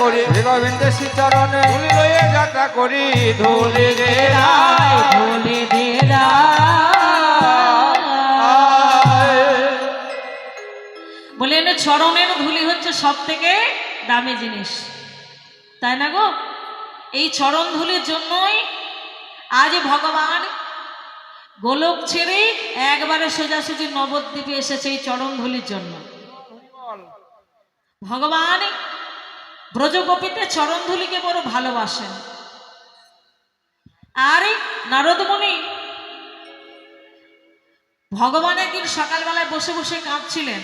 করি গোবিন্দ শ্রীচরণে ধুলি লয়ে যাত্রা করি ধুলি রে রায় ধুলি দে বলেন চরণের ধুলি হচ্ছে সব থেকে দামি জিনিস, তাই না গো? এই চরণ ধুলির জন্যই আজ ভগবান গোলক ছেড়ে একবারে সোজাসুজি নবদ্বীপে এসেছে এই চরণ ধুলির জন্য। ভগবান ব্রজগোপীতে চরণ ধুলিকে বড় ভালোবাসেন। আর নারদ মুনি ভগবান একদিন সকালবেলায় বসে বসে কাঁদছিলেন।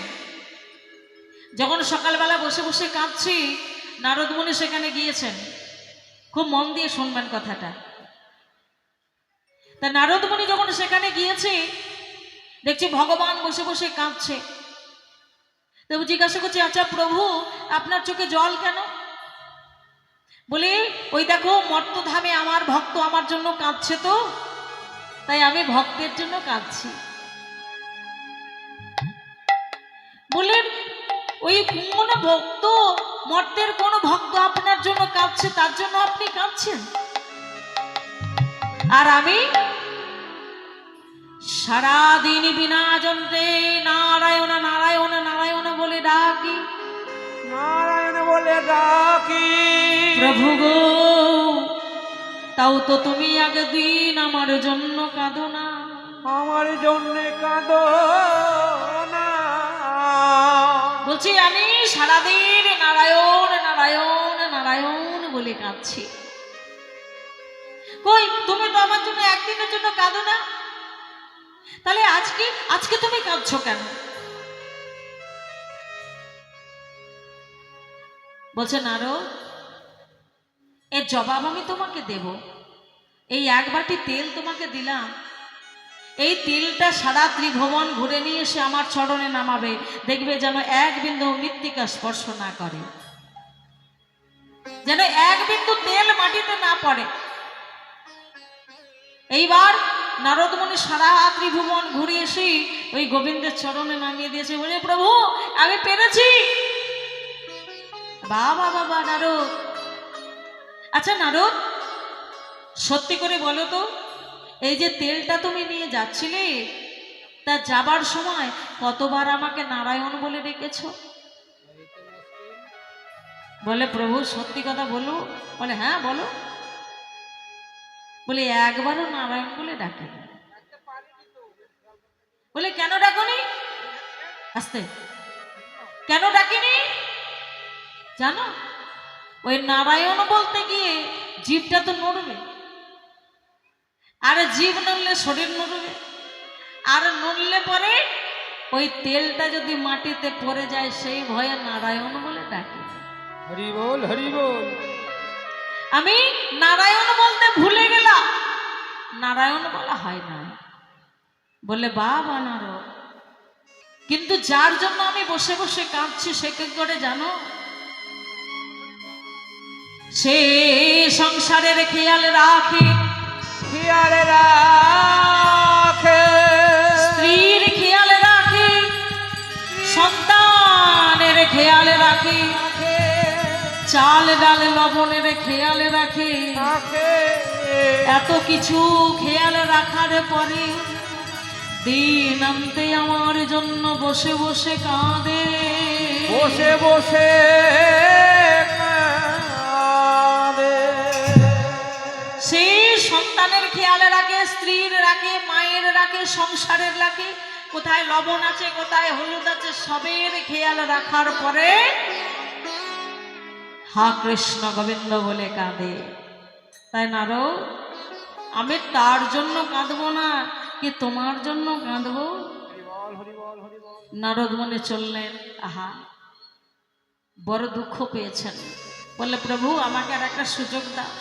যখন সকালবেলা বসে বসে কাঁদছি, নারদ মুনি সেখানে গিয়েছেন। খুব মন দিয়ে শুনবেন কথাটা। তা নারদ মুনি যখন সেখানে গিয়েছে, দেখছি ভগবান বসে বসে কাঁদছে। তো জিজ্ঞাসা করছি, আচ্ছা প্রভু, আপনার চোখে জল কেন? বলি, ওই দেখো মর্তধামে আমার ভক্ত আমার জন্য কাঁদছে, তো তাই আমি ভক্তের জন্য কাঁদছি। বলেন, ওই কোন ভক্ত, মর্তের কোন ভক্ত আপনার জন্য কাঁদছে, তার জন্য আপনি কাঁদছেন? আর আমি সারাদিন বিনা যন্ত্রে নারায়ণ নারায়ণ নারায়ণ বলে ডাকি, নারায়ণ বলে ডাকি প্রভু গো, তাও তো তুমি আগে দিন আমার জন্য কাঁদো না। আমার জন্য কাঁদো না। বলছি, আমি সারাদিন নারায়ণ নারায়ণ নারায়ণ বলে কাঁদছি, কই তুমি তো আমার জন্য একদিনের জন্য কাঁদো না। তাহলে আজকে তুমি কাঁদছো কেন? বলছে, নারদ, এর জবাব আমি তোমাকে দেব। এই এক বাটি তেল তোমাকে দিলাম, এই তেলটা সারা ত্রিভুবন ঘুরে নিয়ে এসে আমার চরণে নামাবে, দেখবে যেন এক বিন্দু মৃত্তিকা স্পর্শ না করে, যেন এক বিন্দু তেল মাটিতে না পড়ে। এইবার নারদ মুনি সারা ত্রিভুবন ঘুরে এসে ওই গোবিন্দের চরণে নামিয়ে দিয়েছে। বলে, প্রভু আমি পেরেছি। বাবা বাবা নারদ, আচ্ছা নারদ, সত্যি করে বলো তো, এই যে তেলটা তুমি নিয়ে যাচ্ছিলে, তা যাবার সময় কতবার আমাকে নারায়ণ বলে ডেকেছ? বলে, প্রভু সত্যি কথা বলো। বলে, হ্যাঁ বলো। বলে, একবারও নারায়ণ বলে ডাকি। বলে, কেন ডাকনি? আস্তে, কেন ডাকিনি জানো? ওই নারায়ণ বলতে গিয়ে জীবটা তো নড়বে, আর জীব নড়লে শরীর নড়বে, আর নড়লে পরে ওই তেলটা যদি মাটিতে পড়ে যায়, সেই ভয়ে নারায়ণ বলে ডাকি। হরি বল, হরি বল। আমি নারায়ণ বলতে ভুলে গেলাম, নারায়ণ বলা হয় না। বলে, বাবা নারদ, কিন্তু যার জন্য আমি বসে বসে কাঁদছি, সে কি করে জানো? সে সংসারের খেয়াল রাখে, খেয়াল রাখে, স্ত্রীর খেয়াল রাখে, সন্তানের খেয়াল রাখে, চাল ডাল লবণের খেয়াল রাখে। এত কিছু খেয়াল রাখার পরে দিন আনতে আমার জন্য বসে বসে কাঁদে, বসে বসে কাঁদে। সে সন্তানের খেয়াল রাখে, স্ত্রীর রাখে, মায়ের রাখে, সংসারের রাখে, কোথায় লবণ আছে কোথায় হলুদ আছে সবের খেয়াল রাখার পরে হা কৃষ্ণ গোবিন্দ বলে কাঁদে। তাই নারদ, আমি তার জন্য কাঁদবো না, কি তোমার জন্য কাঁদবো? নারদ মনে চললেন। আহা, বড় দুঃখ পেয়েছেন। বললে, প্রভু আমাকে আর একটা সুযোগ দাও।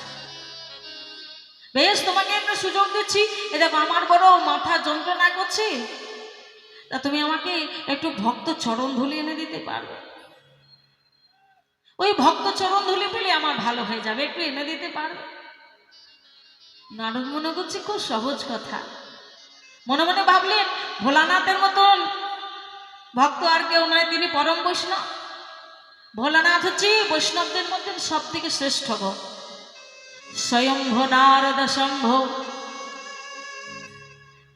বেশ, তোমাকে একটা সুযোগ দিচ্ছি। এ দেখো, আমার বড় মাথা যন্ত্রণা করছে, তা তুমি আমাকে একটু ভক্ত চরণ ধুলি এনে দিতে পারবে? ওই ভক্ত চরণ ধুলি পেলে আমার ভালো হয়ে যাবে, একটু এনে দিতে পারবে? নারদ মনে করছে খুব সহজ কথা। মনে মনে ভাবলেন, ভোলানাথের মতন ভক্ত আর কেউ নয়, তিনি পরম বৈষ্ণব। ভোলানাথ হচ্ছে বৈষ্ণবদের মধ্যে সব থেকে শ্রেষ্ঠ গো। স্বয়ম্ভ নারদ শম্ভ,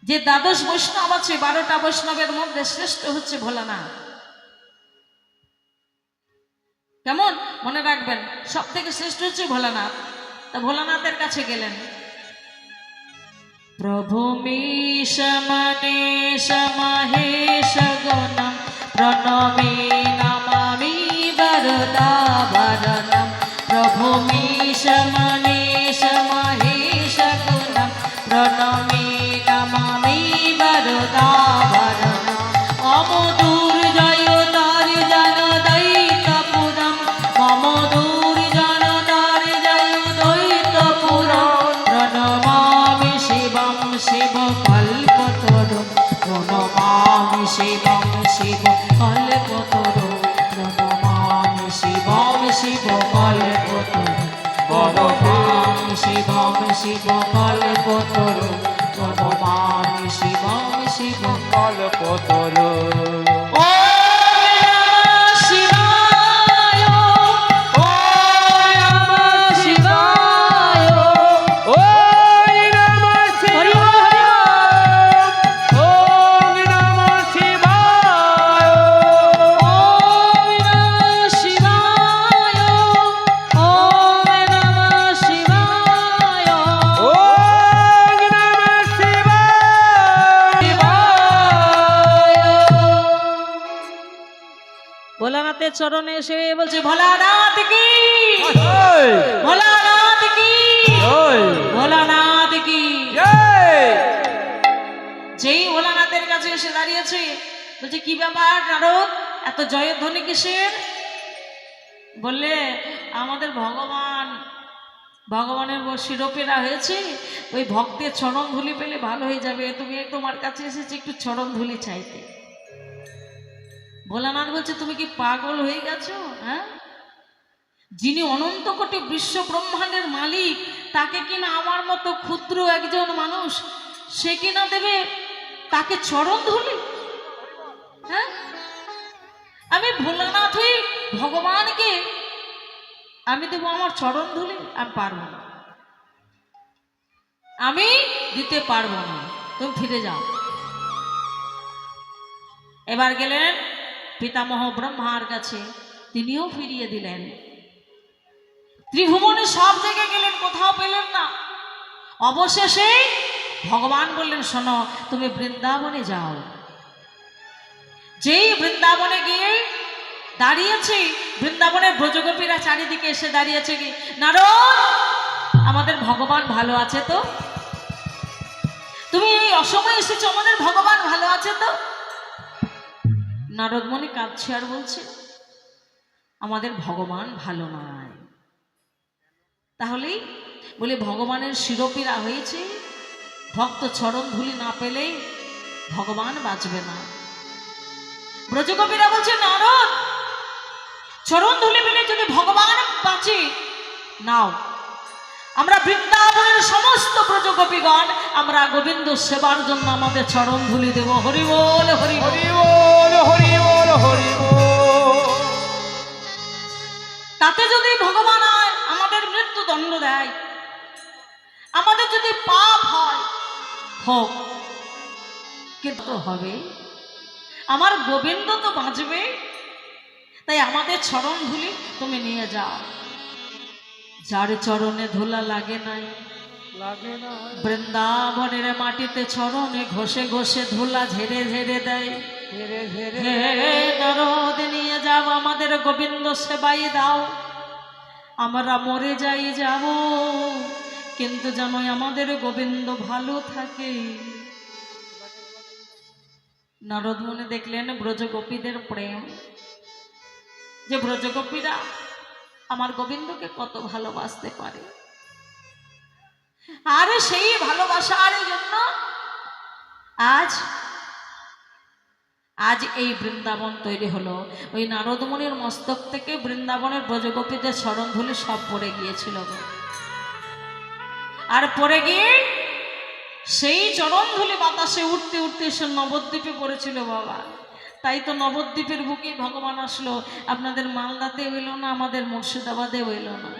যে দ্বাদশ বৈষ্ণব আছে 12টা বৈষ্ণবের মধ্যে শ্রেষ্ঠ হচ্ছে ভোলানাথ। কেমন মনে রাখবেন, সব থেকে শ্রেষ্ঠ হচ্ছে ভোলানাথ। তা ভোলানাথের কাছে গেলেন, প্রভু মীশ মনেশ মহেশ গুণম প্রণমে নমামি বরদাবরণম। প্রভু মীশ মনেশ মহেশ গুণম প্রণমে নমামি বরদাবরণম। অমদূর জয় তার জন দৈতপুরম, মম দূর জন তার জয় দৈতপুরম। প্রণমামি শিবম শিব কল্পতরু, প্রণমামি শিবম শিব কল্পতরু, প্রণমামি শিবম শিব কল্পতরু, প্রণমামি শিবম শিব কল্পতরু, প্রণমামি শিবম শিব কল্পতরু। ভোলানাথের চরণে এসে বলছে, ভোলানাথ কি, ভোলানাথ কি, ভোলানাথ কি। যেই ভোলানাথের কাছে এসে দাঁড়িয়েছে, বলছে কি ব্যাপার নারদ, এত জয়ধ্বনি কিসের? বললে আমাদের ভগবানের শিরোপেরা হয়েছে, ওই ভক্তের চরণ ধুলি পেলে ভালো হয়ে যাবে, তুমি তোমার কাছে এসেছি একটু চরণ ধুলি চাইতে। ভোলানাথ বলছে তুমি কি পাগল হয়ে গেছো? হ্যাঁ, যিনি অনন্ত কোটি বিশ্ব ব্রহ্মাণ্ডের মালিক, তাকে কিনা আমার মতো ক্ষুদ্র একজন মানুষ সে কিনা দেবে তাকে চরণ ধুলি? হ্যাঁ, আমি ভোলানাথ হই ভগবানকে আমি দেবো আমার চরণ ধুলি? আমি পারবো না, আমি দিতে পারবো না, তুমি ফিরে যাও। এবার গেলেন পিতামহ ব্রহ্মার কাছে, তিনিও ফিরিয়ে দিলেন। ত্রিভুবনে সব জায়গায় গেলেন, কোথাও পেলেন না। অবশেষে ভগবান বললেন, শোনো তুমি বৃন্দাবনে যাও। যেই বৃন্দাবনে গিয়ে দাঁড়িয়েছে, বৃন্দাবনের ব্রজগোপীরা চারিদিকে এসে দাঁড়িয়েছে, কি নারদ আমাদের ভগবান ভালো আছে তো? তুমি এই অসময়ে এসেছো, আমাদের ভগবান ভালো আছে তো? নারদমণি কাঁদছে আর বলছে, আমাদের ভগবান ভালো নয়। তাহলেই বলে ভগবানের শিরোপীরা হয়েছে, ভক্ত চরণ ধুলি না পেলে ভগবান বাঁচবে না। ব্রজগোপীরা বলছে, নারদ চরণ ধুলি পেলে যদি ভগবান বাঁচে, নাও আমরা বৃন্দাবনের সমস্ত ব্রজগোপীগণ আমরা গোবিন্দ সেবার জন্য আমাদের চরণ ধুলি দেব। হরি বল, হরি হরি বল, হরি বল, হরি বল। তাতে যদি ভগবান আমাদের মৃত্যু দণ্ড দেয়, আমাদের যদি পাপ হয় হোক, কিন্তু হবে, আমার গোবিন্দ তো বাঁচবে, তাই আমাদের চরণ ধুলি তুমি নিয়ে যাও। যার চরণে ধুলা লাগে নাই, লাগে না বৃন্দাবনের মাটিতে চরণে ঘষে ঘষে ধুলা ঝেড়ে ঝেড়ে দেয়। ধীরে ধীরে হে নারদ নিয়ে যাও, আমাদের গোবিন্দ সেবাই দাও, আমরা মরে যাই যাব, কিন্তু যেন আমাদের গোবিন্দ ভালো থাকে। নারদ মুনি দেখলেন ব্রজগোপীদের প্রেম, যে ব্রজগোপীরা আমার গোবিন্দকে কত ভালোবাসতে পারে, আর সেই ভালোবাসার জন্য আজ আজ এই বৃন্দাবন তৈরি হলো। ওই নারদমুনির মস্তক থেকে বৃন্দাবনের ব্রজগোপীদের চরণ ধুলি সব পড়ে গিয়েছিল, আর পড়ে গিয়ে সেই চরণ ধুলি বাতাসে উঠতে উঠতে সে নবদ্বীপে পড়েছিল বাবা। তাই তো নবদ্বীপের বুকে ভগবান আসলো, আপনাদের মালদাতে হইল না, আমাদের মুর্শিদাবাদে হইল না,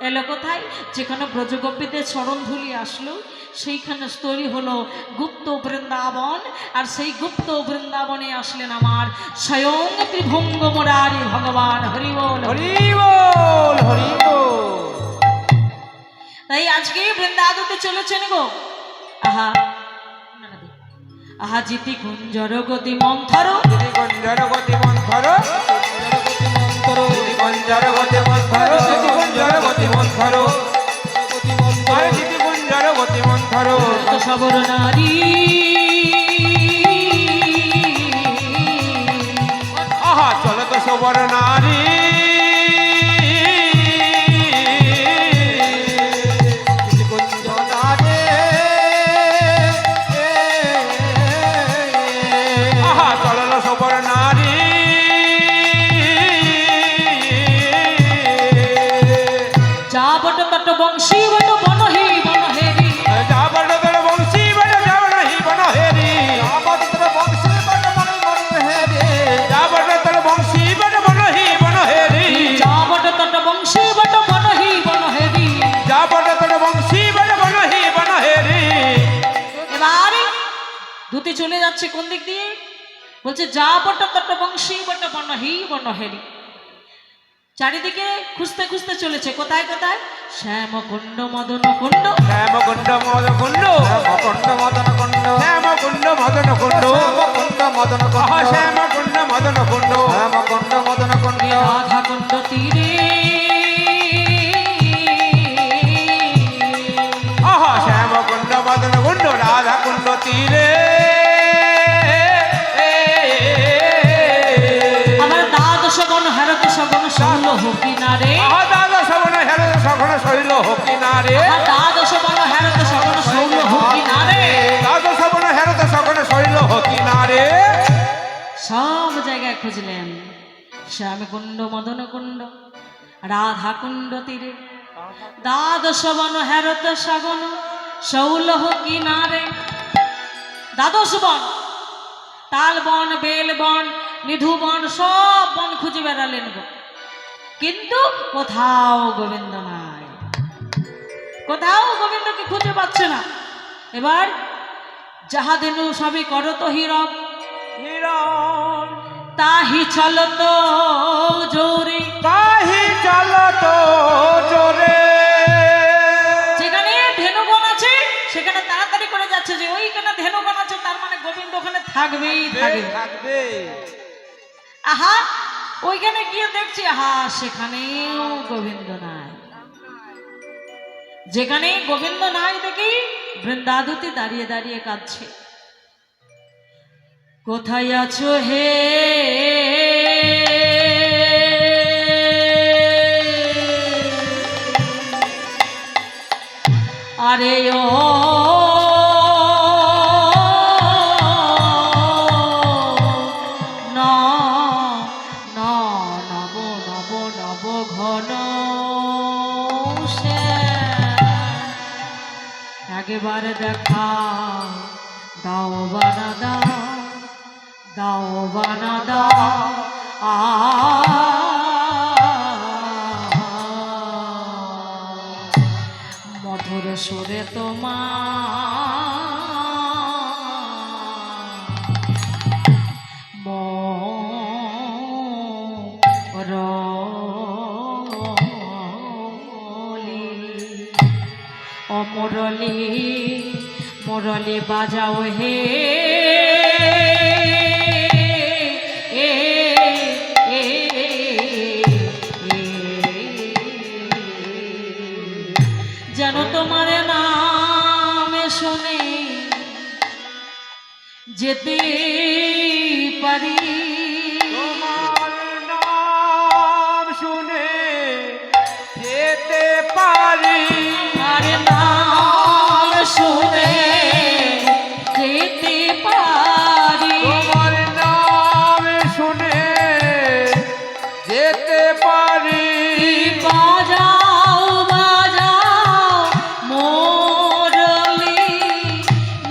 এলো কোথায়? যেখানে ব্রজগোপীদের চরণ ধুলি আসলো সেইখানে তৈরি হলো গুপ্ত বৃন্দাবন। আর সেই গুপ্ত বৃন্দাবনে আসলেন আমার স্বয়ং ত্রিভঙ্গ মুরারি ভগবান। হরি বল হরি বল হরি বল। তাই আজকে বৃন্দাবনতে চলেছেন গো। আহা আহা জিতি কুঞ্জর গতি মন্থর, জিতি কুঞ্জর গতি মন্থর, জিতি কুঞ্জর গতি মন্থর, জিতি কুঞ্জর গতি মন্থর, জিতি কুঞ্জর গতি মন্থর। সবর নারী আহা চলো তো সবর নারী, বংশী বট বনহি বনহেরি, যা বড় তোর বংশী বড় যাও নাহি বনহেরি, যা বড় তোর বংশী বড় বনহেরি, যা বড় তোর বংশী বড় বনহি বনহেরি, যা বট তট বংশী বট বনহি বনহেরি, যা বড় তোর বংশী বড় বনহি বনহেরি। এবারে দুটি চলে যাচ্ছে কোন দিক দিয়ে? বলছে যা বট তট বংশী বট বনহি বনহেরি। চারিদিকে খুঁজতে খুঁজতে চলেছে, কোথায় কোথায়? শ্যাম কুণ্ড মদন কুণ্ড, শ্যাম কুণ্ড মদন কুণ্ড, কুণ্ড মদন কুণ্ড, শ্যাম কুণ্ড মদন কুণ্ড, কুণ্ড মদন কুণ্ড, শ্যাম কুণ্ড মদন কুণ্ড, শ্যাম কুণ্ড মদন কুণ্ড, রাধা কুণ্ড তীরে, আহা শ্যাম কুণ্ড মদন কুণ্ড, রাধা কুণ্ড তীরে। আমার দ্বাদশ বন হারত সগন শৈল কিনারে, দ্বাদশ বন হেরত সগন শৈল কিনারে, দ্বাদশ বন হারত সগন শৈল কিনারে, দ্বাদশ বন হেরত সগন শৈল কিনারে। সব জায়গায় খুঁজলেন, শ্যাম কুণ্ড মদন কুণ্ড, রাধা কুণ্ড তীরে, দ্বাদশ বন হেরত সগন শৈল কিনারে। দ্বাদশ বন, তাল বন, বেল বন, নিধু বন, সব বন খুঁজে বেড়ালেন গো, কিন্তু কোথাও গোবিন্দ নাই, কোথাও গোবিন্দকে খুঁজে পাচ্ছে না। এবার যাহাদেনু সবই করত হীরক, হিরণ তাহি চলত জোরে, তাহি চলত জোরে। যেখানে ধেনুবন আছে সেখানে তাড়াতাড়ি করে যাচ্ছে, যে ওইখানে ধেনুবন আছে তার মানে গোবিন্দ ওখানে থাকবেই থাকবে। আহা ওইখানে গিয়ে দেখছি, আহা সেখানেও গোবিন্দ নাই। যেখানে গোবিন্দ নাই দেখি বৃন্দাবতী দাঁড়িয়ে দাঁড়িয়ে কাঁদছে, কোথায় আছো হে আরে ও একেবারে দেখা দাও বানা দাও, দাও বানা দাও, মধুর সুরে তোমার মুরলি মুরলি বাজাও হে যেন তোমার নাম শুনে যেতে পারি, তোমার নাম শুনে যেতে পারি, আরে নাম শুনে যেতে পারি, তোমার নাম শুনে যেতে পারি। বাজাও বাজাও মুরলি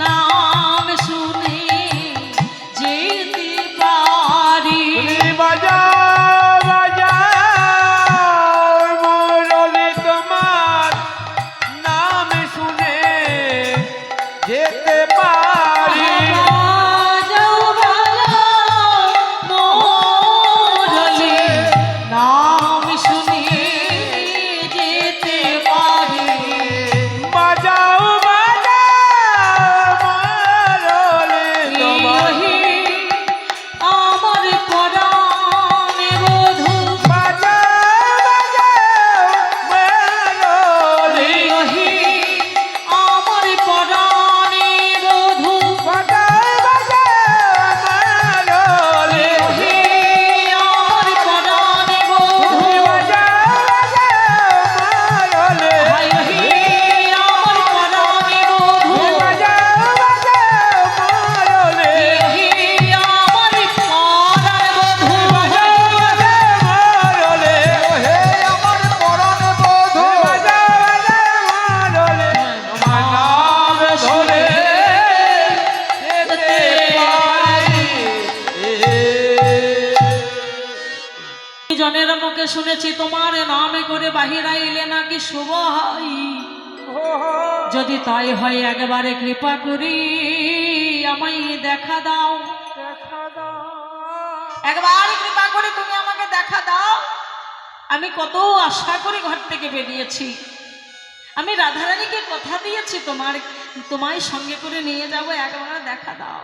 নাম শুনে যেতে মুখে শুনেছি তোমার নামে করে বাহিরা এলে নাকি শুভ হয়। যদি তাই হয় একবারে কৃপা করি আমায় দেখা দাও, একবার কৃপা করে তুমি আমাকে দেখা দাও। আমি কত আশা করে ঘর থেকে বেরিয়েছি, আমি রাধারানীকে কথা দিয়েছি তোমায় সঙ্গে করে নিয়ে যাব, একবার দেখা দাও।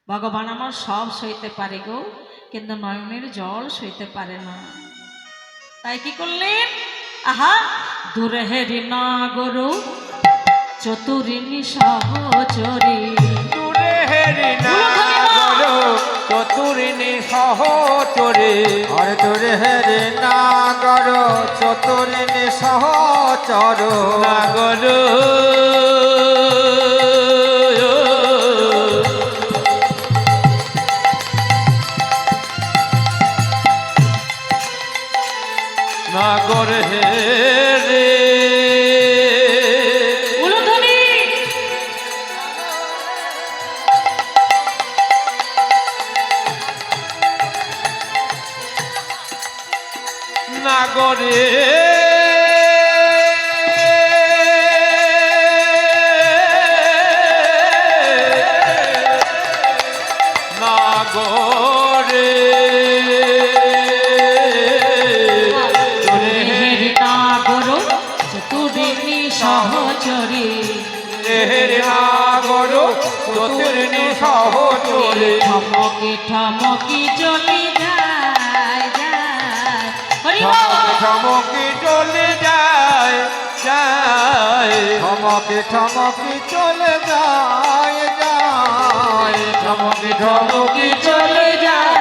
ভগবান আমার সব সইতে পারে গো, কিন্তু নয়নের জল সইতে পারে না। তাই কি করলেন? আহা, দূরে হেরি না গরু চতুরিনী সহচরী, দূরে হেরি না গরু চতুরিনী সহচরী, আর দূরে হেরে না গরু চতুরিনী সহচর, না গরু নাগর হে রে উলুধ্বনি। নাগরে নাগরে সহচরী হেরে নাগর চতুরিনী সহচরী, ঠমকি ঠমকি চলি যায় যায়, হরি বল। ঠমকি চলে যায় যায়, ঠমকি ঠমকি চলে যায় যায়, ঠমকি ঠমকি চলে যায়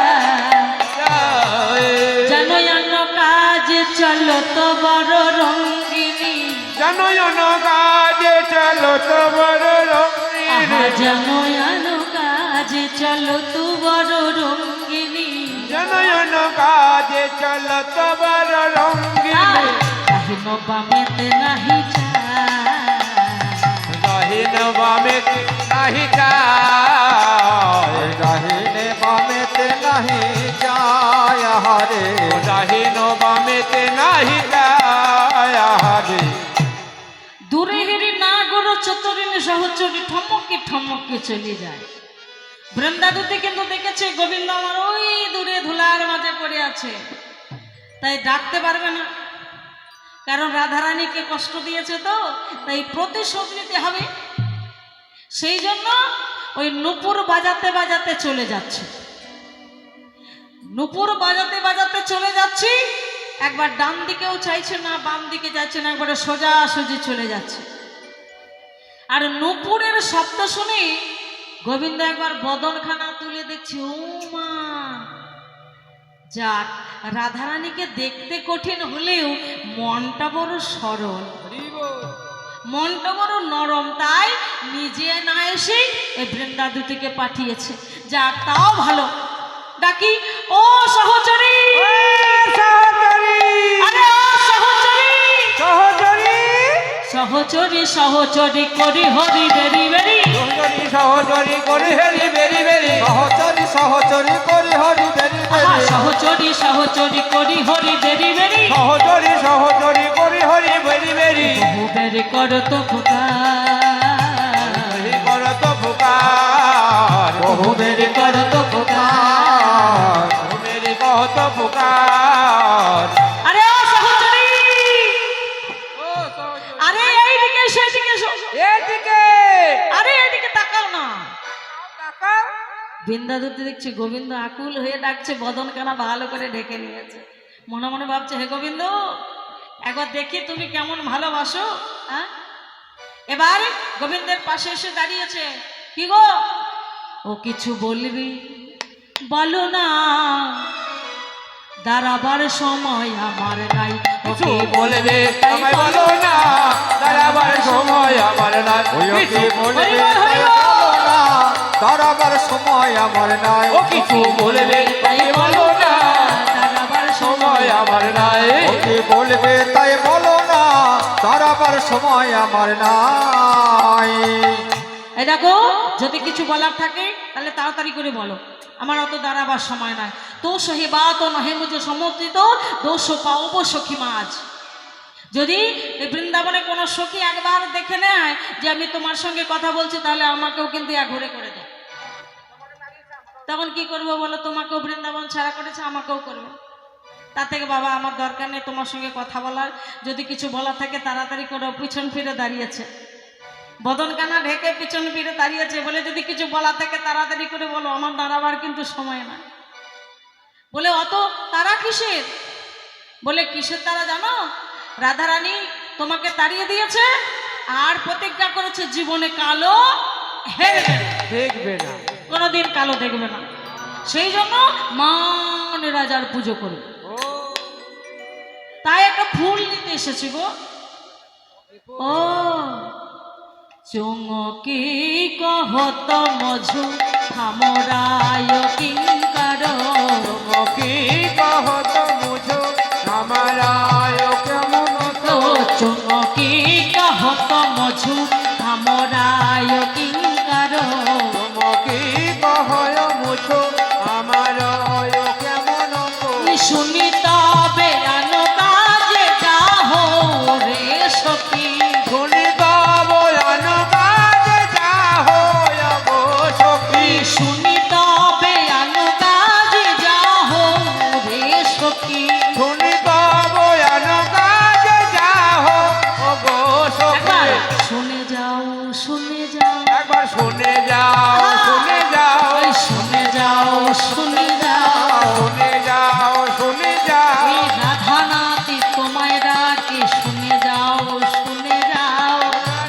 যায়, জানো কাজ চলো তো বড় রঙ্গিনী, জানয়ন কাজে চলো তোমার আহা রঙিনী, জানো কাজ চলো তো বড় রঙ্গিনী, জানয়ন কাজে চলো তোমার রঙিনী, কাহিন বামেতে নাহি যায়, রহিন বামে নাহি যায়, ডাহিনে বামেতে নাহি যায় হারে, রহিন বামেতে নাহি যায় রে, দূরে হেরি না গরু চতুরিনী সহচরী ঠমকি ঠমকি চলে যায়। বৃন্দাদূতে কিন্তু দেখেছে গোবিন্দ আমার ওই দূরে ধুলার মাঝে পড়ে আছে, তাই ডাকতে পারবে না, কারণ রাধারানীকে কষ্ট দিয়েছে তো, তাই প্রতিশোধ নিতে হবে। সেই জন্য ওই নূপুর বাজাতে বাজাতে চলে যাচ্ছে, নূপুর বাজাতে বাজাতে চলে যাচ্ছি, একবার ডান দিকেও চাইছে না, বাম দিকে যাচ্ছে না, একবারে সোজাসুজি চলে যাচ্ছে। আর নূপুরের শব্দ শুনে গোবিন্দ একবার বদনখানা তুলে দেখছে, ও মা, যাক রাধারানীকে দেখতে কঠিন হলেও মনটা বড় সরল, মনটা বড় নরম, তাই নিজে না এসে এই বৃন্দাদূতিকে পাঠিয়েছে। যাক তাও ভালো। ডাকি, ও সহচরী, আরে ও সহচরী, সহচরী সহচরী করি হরি বেরি বেরি, সহচরী করি হেরি বেরি বেরি, সহচরী সহচরী করি হরি বেরি বেরি, সহচরী সহচরী করি হরি বেরি বেরি, সহচরী সহচরী করি হরি বেরি বেরি, বহু বেরি করো তো পুকার, হরি করত পুকার, বহু বেরি করো তো পুকার। মেরি কত পুকার, আরে ও সহচরী, আরে এইদিকে সেদিকে এদিকে আরে এইদিকে তাকাও না। বৃন্দাদূতি দেখছে গোবিন্দ আকুল হয়ে ডাকছে, বদন কানা ভালো করে ঢেকে নিয়েছে, মনে মনে ভাবছে, হে গোবিন্দ একবার দেখি তুমি কেমন ভালোবাসো। হ্যাঁ, এবার গোবিন্দের পাশে এসে দাঁড়িয়েছে, কি গো ও কিছু বলবি বলো না, দাঁড়াবার সময় আমার নাই, কিছু বলবে আমায় বলো না, দাঁড়াবার সময় আমার না, কিছু বলবে হরি বল, বলো না, দাঁড়াবার সময় আমার নাই, ও কিছু বলবে তাই বলো না, দাঁড়াবার সময় আমার নাই, ও কি বলবে তাই বলো না, দাঁড়াবার সময় আমার নাই। এই দেখো, যদি কিছু বলার থাকে তাহলে তাড়াতাড়ি করে বলো, আমার অত দাঁড়াবার সময় নাই। তো সহিবা তো নহে মুঝে সমর্থিত দোষ পাওব সখী মাঝ। যদি এই বৃন্দাবনে কোনো সখী একবার দেখে নেয় যে আমি তোমার সঙ্গে কথা বলছি, তাহলে আমাকেও কিন্তু এক ঘুরে করে দেয়। তখন কি করবো বলো? তোমাকেও বৃন্দাবন ছাড়া করেছে, আমাকেও করবে। তার থেকে বাবা আমার দরকার নেই তোমার সঙ্গে কথা বলার, যদি কিছু বলার থাকে তাড়াতাড়ি করো। পিছন ফিরে দাঁড়িয়েছে, বদন কানা ঢেকে পিছন ফিরে দাঁড়িয়েছে বলে যদি কিছু বলার থাকে তাড়াতাড়ি করে বলো, আমার দাঁড়াবার কিন্তু সময় না। বলে অত তারা কিসের? বলে কিসের তারা জানো? রাধারানী তোমাকে তাড়িয়ে দিয়েছে আর প্রতিজ্ঞা করেছে জীবনে কালো হেরবে না, দেখবে না, কোনোদিন কালো দেখবে না। সেই জন্য মান রাজার পুজো করবে। তাই একটা ফুল নিতে এসেছি গো। ও চুমকি কহত মঝু হামরায় কিঙ্কার, কি কহত মুঝো আমারায় কেমন তো চুমকি কহত মঝু হামরায় কিঙ্কার, কি কহয় মুঝো আমারায় কেমন শুনি তবে আনো কাজে যাহো রে সখী, শুনি বয়ান কাজে যাহো গো সখী, শুনি তবে আনো কাজে যাহো রে সখী। শুনি বয়ান কাজে যাহো গো সখী। একবার শুনে যাও, শুনে যাও, একবার শুনে যাও, শুনে যাও, ওই শুনে যাও, শুনে যাও, শুনে যাও, শুনে যাও, ওই রাধা নাতি তোমায় ডাকে, শুনে যাও, শুনে যাও,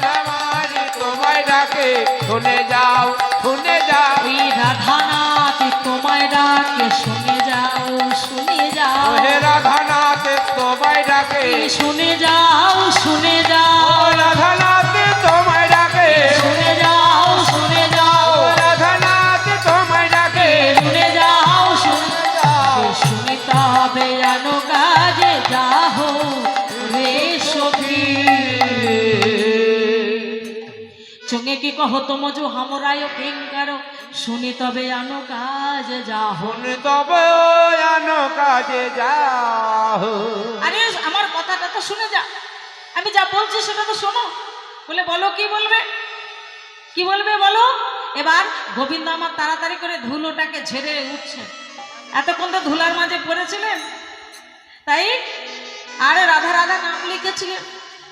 রাধারানী তোমায় ডাকে, শুনে যাও, শুনে যাও, ওই রাধা নাতি তোমায় ডাকে, শুনে যাও, শুনে যাও, হে রাধানাথ তোমায় ডাকে, শুনে যাও, শুনে যাও, ও রাধানাথ তোমায় ডাকে, শুনে যাও, শুনে যাও, ও রাধানাথ তোমায় ডাকে, শুনে যাও, শুনে যাও, শুনি তবে আনো কাজে যাহো রে সখী। চুঙে কি কহ তোমজু হামরায় কিঙ্কার, শুনি তবে আনো কাজে যাহো। শুনে তবে আন কাজে যাও। আরে আমার কথাটা তো শুনে যা, আমি যা বলছি সেটা তো শোনো। বলে বলো কি বলবে, কি বলবে বলো। এবার গোবিন্দ আমার তাড়াতাড়ি করে ধুলোটাকে ঝেড়ে উঠছে, এতক্ষণ তো ধুলার মাঝে পড়েছিলেন, তাই আরে রাধা রাধা নাম লিখেছিলেন।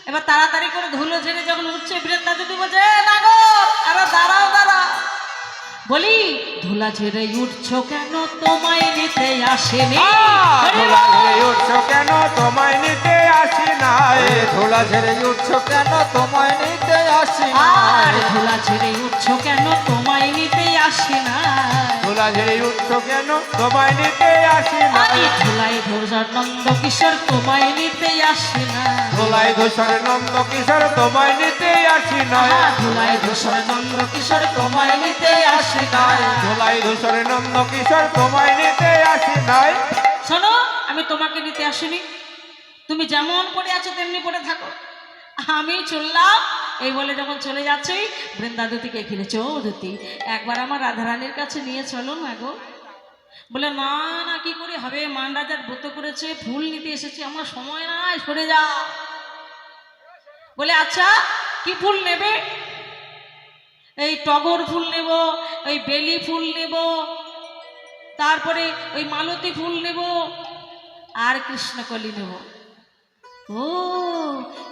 এবার তাড়াতাড়ি করে ধুলো ঝেড়ে যখন উঠছে, বৃন্দা যদি বলছে না গো, আরে দাঁড়াও দাঁড়াও। বলি ধুলা ঝেড়ে উঠছো কেন, তোমায় নিতে আসেনি। ধুলা ঝেড়ে উঠছো কেন, তোমায় নিতে আসি নাই, ধুলা ঝেড়ে উঠছো কেন, তোমায় নিতে আসি আর নাই। ধুলা ঝেড়ে উঠছো কেন, তোমায় নিতে আসি না। ধুলা ঝেড়ে উঠছো কেন, তোমায় নিতে আসি নাই, আমি ধুলাই ধোসার নন্দ কিশোর তোমায় নিতে আসি না। ধুলাই ধূসর নন্দ কিশোর তোমায় নিতে আসি নাই, ধুলাই ধূসর নন্দ কিশোর তোমায় নিতে আসি না। ধুলাই ধূসর নন্দ কিশোর তোমায় নিতে আসি নাই। শোনো, আমি তোমাকে নিতে আসিনি, তুমি যেমন পড়ে আছো তেমনি পড়ে থাকো, আমি চললাম। এই বলে যখন চলে যাচ্ছি, বৃন্দা দুতিকে ঘিরেছে, ও দুতি একবার আমার রাধারানীর কাছে নিয়ে চলো না গো। বলে না না, কি করে হবে, মান রাজার ব্রত করেছে, ফুল নিতে এসেছি, আমার সময় নাই, সরে যা। বলে আচ্ছা কি ফুল নেবে? এই টগর ফুল নেব, ওই বেলি ফুল নেব, তারপরে ওই মালতী ফুল নেব, আর কৃষ্ণকলি নেব। ও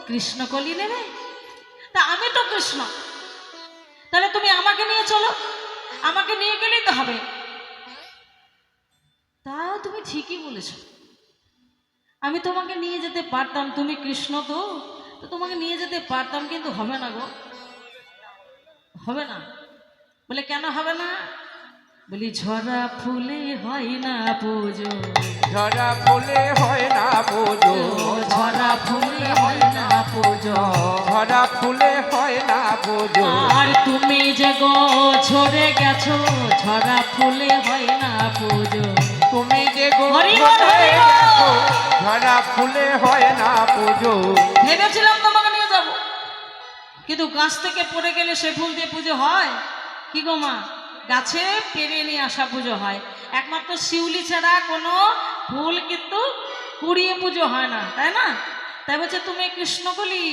কৃষ্ণকলি নেবে? তা আমি তো কৃষ্ণ, তাহলে তুমি আমাকে নিয়ে চলো, আমাকে নিয়ে গেলেই তো হবে। তাও তুমি ঠিকই বলেছো, আমি তোমাকে নিয়ে যেতে পারতাম, তুমি কৃষ্ণ তো, তো তোমাকে নিয়ে যেতে পারতাম, কিন্তু হবে না গো, হবে না। বলে কেন হবে না? বলি ঝরা ফুলে হয় না পুজো, ঝরা ফুলে হয় না পুজো, ঝরা ফুলে হয় না পুজো, ঝরা ফুলে হয় না পুজো, আর তুমি যে গো ঝরে গেছো, ঝরা ফুলে হয় না পুজো। তুমি যে গো হরি বল, হরি বল। গেছো, ঝরা ফুলে হয় না পুজো। ভেবেছিলাম তোমাকে নিয়ে যাব, কিন্তু গাছ থেকে পড়ে গেলে সে ফুল দিয়ে পুজো হয় কি গো মা? গাছে পেরে নিয়ে আসা পুজো হয়। একমাত্র শিউলি ছাড়া কোনো ফুল কিন্তু কুড়িয়ে পুজো হয় না, তাই না? তাই বলছে তুমি কৃষ্ণকলি,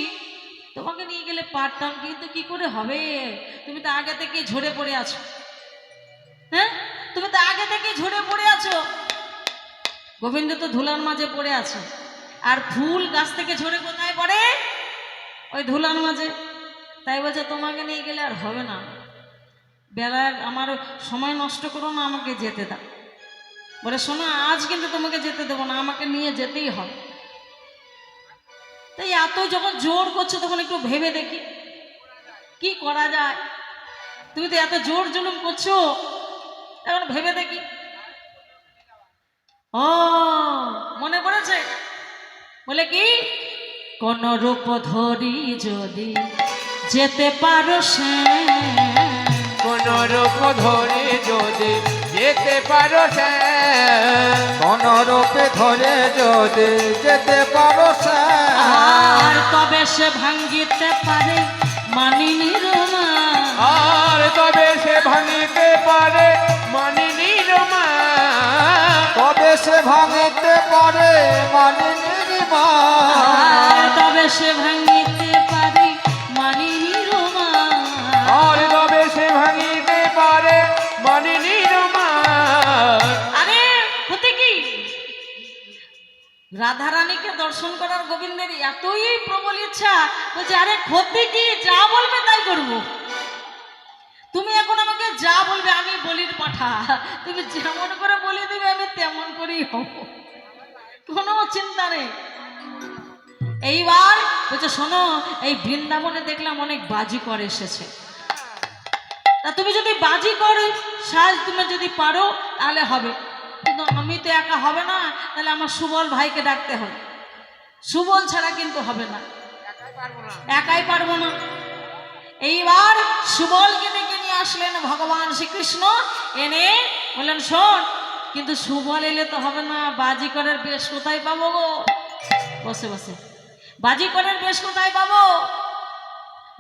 তোমাকে নিয়ে গেলে পারতাম, কিন্তু কি করে হবে? তুমি তো আগে থেকে ঝরে পড়ে আছো। হ্যাঁ, তুমি তো আগে থেকে ঝরে পড়ে আছো। গোবিন্দ তো ধুলার মাঝে পড়ে আছে, আর ফুল গাছ থেকে ঝরে কোথায় পড়ে? ওই ধুলার মাঝে। তাই বলছে তোমাকে নিয়ে গেলে আর হবে না, বেলার আমার সময় নষ্ট করো না, আমাকে যেতে দাও। বলে শোনো, আজ কিন্তু তোমাকে যেতে দেবো না, আমাকে নিয়ে যেতেই হবে। তাই এত যখন জোর করছো তখন একটু ভেবে দেখি কি করা যায়। তুমি তো এত জোর জুলুম করছো, এখন ভেবে দেখি। ও মনে পড়েছে, বলে কি, কোন রূপ ধরি যদি যেতে পারো সে, কোন রূপ ধরে যদি যেতে পারো সে, কোন রূপে ধরে যদি যেতে পারো সে, আর তবে সে ভাঙ্গিতে পারে মানিনীর মা, আর তবে সে ভাঙিতে পারে মানিনীর মা, তবে সে ভাঙিতে পারে মানিনীর মা, আর তবে সে ভাঙ্গিতে পারে মানিনীর মা, আর তবে সে ভাঙিতে পারে মানিনীর মা। আরে হতে কি, রাধারানীকে দর্শন করার গোবিন্দের এতই প্রবল ইচ্ছা, বলছে আরে ক্ষতি কি, যা বলবে তাই করব। তুমি এখন আমাকে যা বলবে, আমি বলির পাঠা, তুমি যেমন করে বলে দিবে আমি তেমন করেই হব, কোনো চিন্তা নেই। এইবার বলছে শোনো, এই বৃন্দাবনে দেখলাম অনেক বাজিকর এসেছে, তা তুমি যদি বাজিকর সাজ তুমি যদি পারো তাহলে হবে, কিন্তু আমি তো একা হবে না, তাহলে আমার সুবল ভাইকে ডাকতে হবে। সুবল ছাড়া কিন্তু হবে না, একাই পারবো না। এইবার সুবলকে ডেকে নিয়ে আসলেন ভগবান শ্রীকৃষ্ণ, এনে বললেন শোন, কিন্তু সুবল এলে তো হবে না, বাজিকরের বেশ কোথায় পাবো গো? বসে বসে, বাজিকরের বেশ কোথায় পাবো?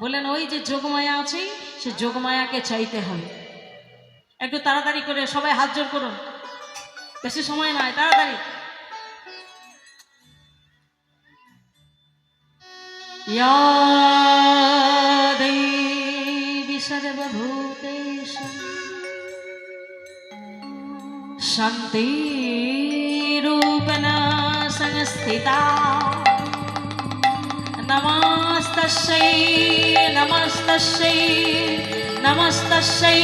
বললেন ওই যে যোগমায়া আছে, সে যোগমায়াকে চাইতে হবে। একটু তাড়াতাড়ি করে সবাই হাত জোড় করুন, বেশি সময় নাই, তাড়াতাড়ি। ইয়া দেবী সর্বভূতেষু শান্তিরূপেণ সংস্থিতা, নমস্তস্যৈ নমস্তস্যৈ নমস্তস্যৈ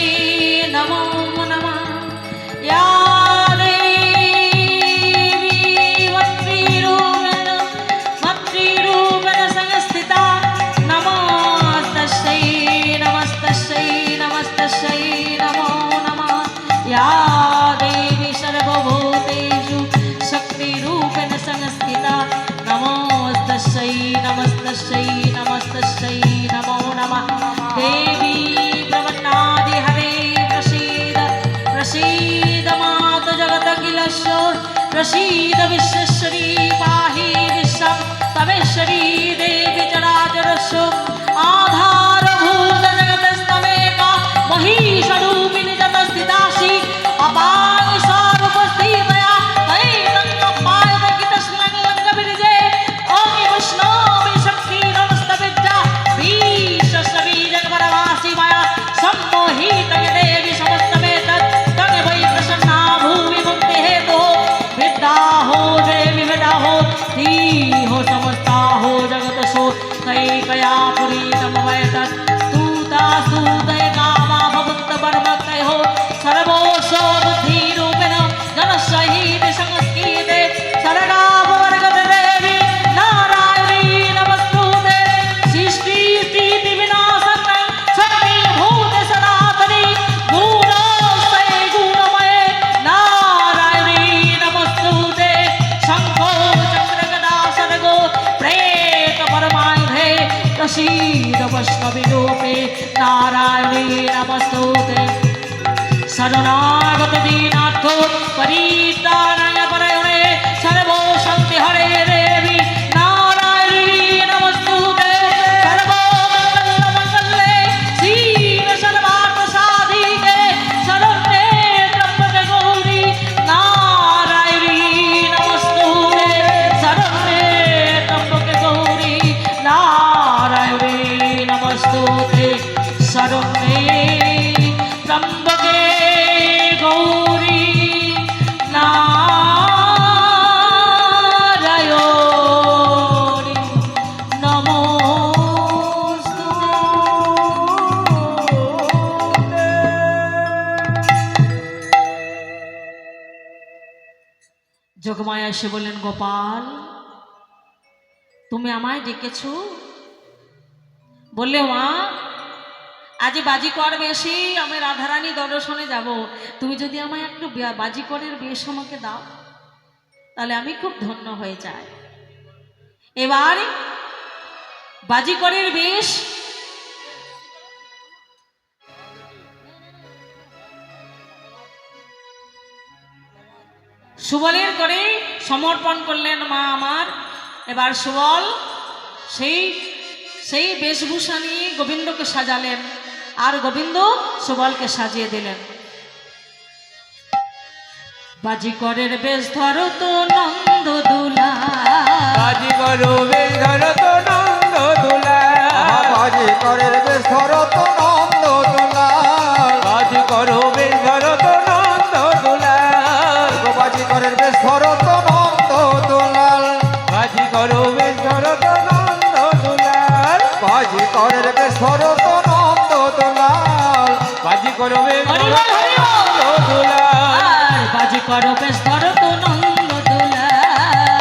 নমো নমঃ। या देवी मातृरूपेण संस्थिता, नमस्तस्यै नमस्तस्यै नमस्तस्यै नमो नमः। या देवी सर्वभूतेषु शक्तिरूपेण संस्थिता, नमस्तस्यै नमस्तस्यै नमस्तस्यै नमो नमः। देवी प्रपन्नादि हरे प्रसीद, प्रसीद मात जगदखिलस्य, प्रसीद विश्वेश्वरी पाहि विश्वं तमेश्वरी देवी चराचरस्य, आधारभूत जगतस्तमेका महिषरूपिणी जगत्स्थितासि, अपां सर्वोपस्थितया तैतङ्गपायतकितश्लङ्गविरजे, ॐ वैष्णवी शक्ति नमस्तविद्या विश्वस्वरी जगपरवासि मया सम्मोहितं देवी समस्तमेतत् तं वै प्रसन्ना भूमि मुक्ति हेतु, विद्या हो देवी विद्या हो धीहो समस्ता हो जगतसो, तैकया पुरीतमवैतत् स्तुता स्तुतैका मा भवत्त परमक्तै हो, सर्वोऽसो बुद्धिरूपेण जनसहित संस्कृते सर्गापवर्गत देवी नारायणी नमस्तुते, सृष्टि स्थिति विनाशनं शक्तिभूत सनातनी, गुणोऽस्ते गुणमये नारायणी नमस्तुते, शङ्खो चक्र गदा सर्गो प्रेत परमायुधे, प्रसीद वैष्णवीरूपे नारायणी नमस्तुते। शरणागत दीनार्थ परित्राणाय परायणे सर्वो शान्ति हरे देवी नारायणी नमस्तुते, सर्वो मंगल এসে বললেন, গোপাল তুমি আমায় ডেকেছো? বললে, মা আজ বাজিকর বেশি আমি রাধারানী দর্শনে যাব, তুমি যদি আমায় একটু বাজিকরের বেশ আমাকে দাও তাহলে আমি খুব ধন্য হয়ে যাই। এবার বাজিকরের বেশ সুবলের করে সমর্পণ করলেন মা আমার। এবার সুবল সেই বেশভূষা নিয়ে গোবিন্দকে সাজালেন, আর গোবিন্দ সুবলকে সাজিয়ে দিলেন। বাজিকরের বেশ ধরো তো নন্দ দুলা, বাজিকর বেশ ধরো তো নন্দ দুলা, বাজিকরের বেশ ধরো তো নন্দ দুলাল, বাজিকর বেশ ধরো তো নন্দ দুলা, বাজিকরের বেশ ধরো তো নন্দ দুলাল, বাজিকর বেশ ধরো তো নন্দ দুলাল, বাজিকরের বেশ ধরো তো নন্দ দুলাল, বাজিকর বেশ হরি ধরো বল, হরি তো বল। নন্দ দুলাল, আর বাজিকর বেশ ধরো তো নন্দ দুলা।